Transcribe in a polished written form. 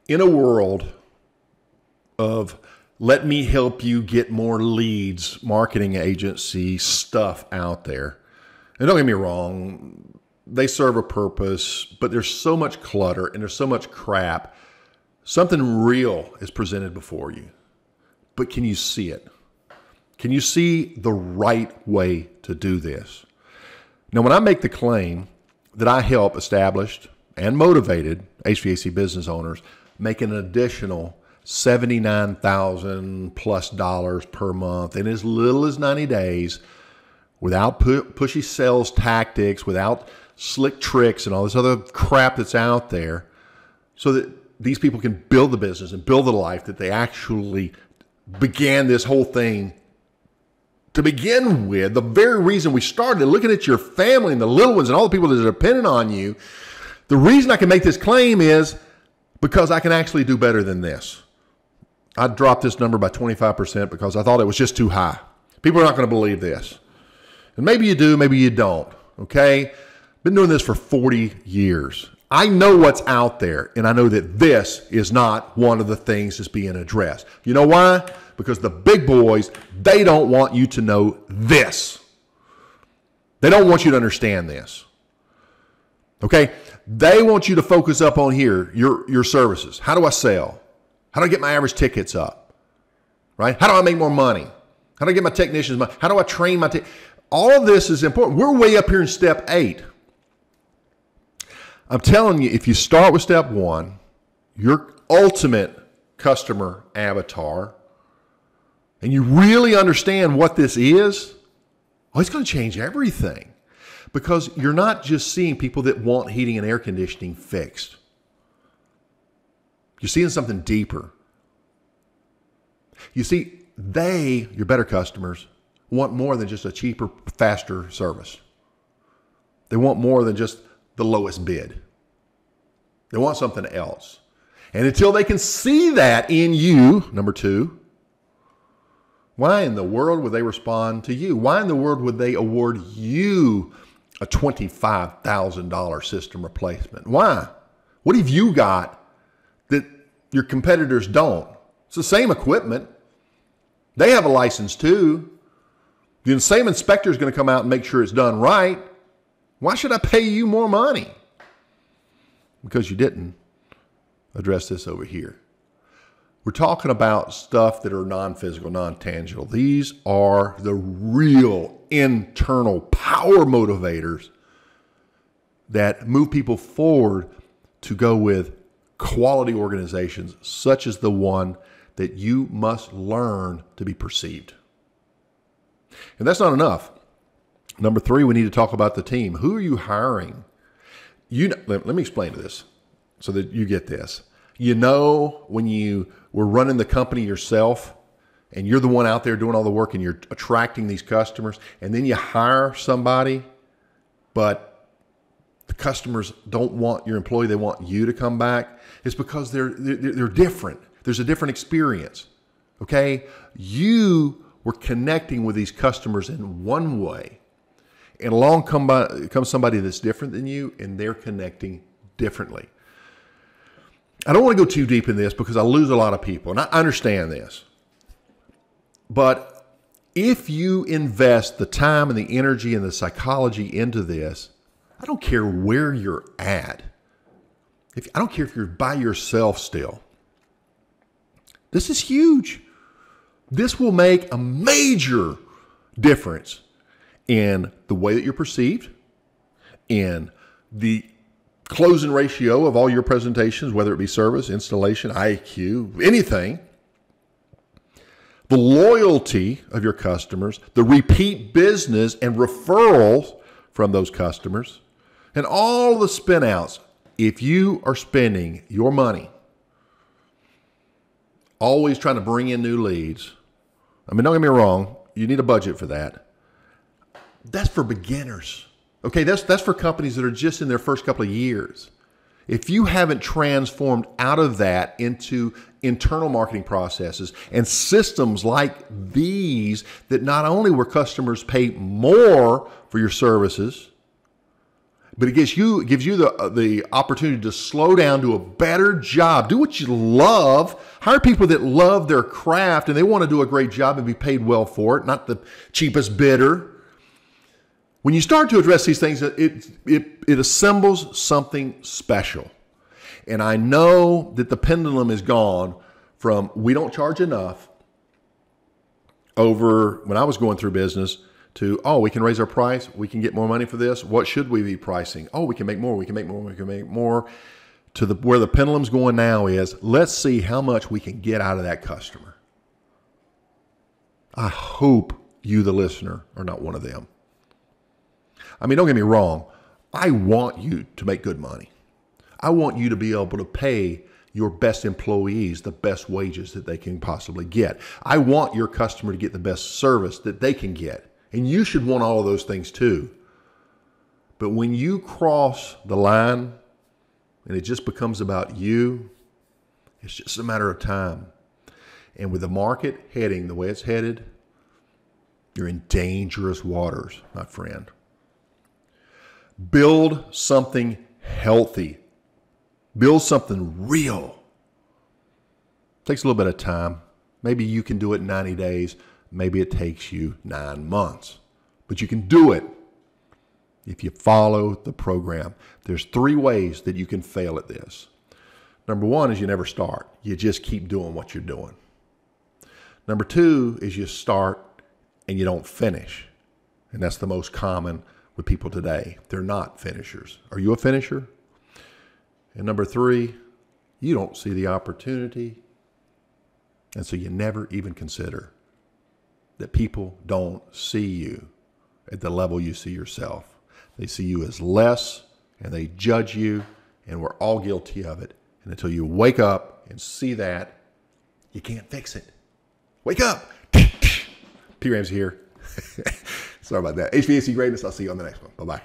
in a world of let me help you get more leads, marketing agency stuff out there. And don't get me wrong, they serve a purpose, but there's so much clutter and there's so much crap. Something real is presented before you, but can you see it? Can you see the right way to do this? Now, when I make the claim that I help established and motivated HVAC business owners make an additional $79,000 plus per month in as little as 90 days without pushy sales tactics, without slick tricks and all this other crap that's out there, so that these people can build the business and build the life that they actually began this whole thing to begin with. The very reason we started, looking at your family and the little ones and all the people that are dependent on you, the reason I can make this claim is because I can actually do better than this. I dropped this number by 25% because I thought it was just too high. People are not going to believe this. And maybe you do, maybe you don't, okay? Been doing this for 40 years. I know what's out there, and I know that this is not one of the things that's being addressed. You know why? Because the big boys, they don't want you to know this. They don't want you to understand this. Okay? They want you to focus up on here, your services. How do I sell? How do I get my average tickets up? Right? How do I make more money? How do I get my technicians money? How do I train my all of this is important. We're way up here in step 8. I'm telling you, if you start with step 1, your ultimate customer avatar, and you really understand what this is, oh, it's going to change everything. Because you're not just seeing people that want heating and air conditioning fixed. You're seeing something deeper. You see, your better customers, want more than just a cheaper, faster service. They want more than just the lowest bid. They want something else. And until they can see that in you, number 2, why in the world would they respond to you? Why in the world would they award you a $25,000 system replacement? Why? What have you got that your competitors don't? It's the same equipment. They have a license too. The same inspector is going to come out and make sure it's done right. Why should I pay you more money? Because you didn't address this over here. We're talking about stuff that are non-physical, non-tangible. These are the real internal power motivators that move people forward to go with quality organizations, such as the one that you must learn to be perceived. And that's not enough. Number 3, we need to talk about the team. Who are you hiring? Let me explain this so that you get this. You know, when you were running the company yourself and you're the one out there doing all the work and you're attracting these customers, and then you hire somebody, but the customers don't want your employee, they want you to come back. It's because they're different. There's a different experience. Okay? You were connecting with these customers in one way, and along comes somebody that's different than you, and they're connecting differently. I don't want to go too deep in this because I lose a lot of people, and I understand this. But if you invest the time and the energy and the psychology into this, I don't care where you're at. I don't care if you're by yourself still. This is huge. This will make a major difference in the way that you're perceived, in the closing ratio of all your presentations, whether it be service, installation, IQ, anything, the loyalty of your customers, the repeat business and referrals from those customers, and all the spin outs. If you are spending your money always trying to bring in new leads, I mean, don't get me wrong, you need a budget for that. That's for beginners. Okay, that's for companies that are just in their first couple of years. If you haven't transformed out of that into internal marketing processes and systems like these, that not only where customers pay more for your services, But it gives you the opportunity to slow down, do a better job, do what you love, hire people that love their craft and they want to do a great job and be paid well for it, not the cheapest bidder. When you start to address these things, it assembles something special. And I know that the pendulum is gone from we don't charge enough over when I was going through business to, oh, we can raise our price. We can get more money for this. What should we be pricing? Oh, we can make more. We can make more. We can make more. To where the pendulum's going now is, let's see how much we can get out of that customer. I hope you, the listener, are not one of them. I mean, don't get me wrong. I want you to make good money. I want you to be able to pay your best employees the best wages that they can possibly get. I want your customer to get the best service that they can get. And you should want all of those things too. But when you cross the line and it just becomes about you, it's just a matter of time. And with the market heading the way it's headed, you're in dangerous waters, my friend. Build something healthy. Build something real. It takes a little bit of time. Maybe you can do it in 90 days. Maybe it takes you 9 months. But you can do it if you follow the program. There's 3 ways that you can fail at this. Number 1 is you never start. You just keep doing what you're doing. Number 2 is you start and you don't finish. And that's the most common with people today. They're not finishers. Are you a finisher? And number 3, you don't see the opportunity. And so you never even consider that people don't see you at the level you see yourself. They see you as less and they judge you, and we're all guilty of it. And until you wake up and see that, you can't fix it. Wake up! P. Ramsey here. Sorry about that. HVAC greatness. I'll see you on the next one. Bye-bye.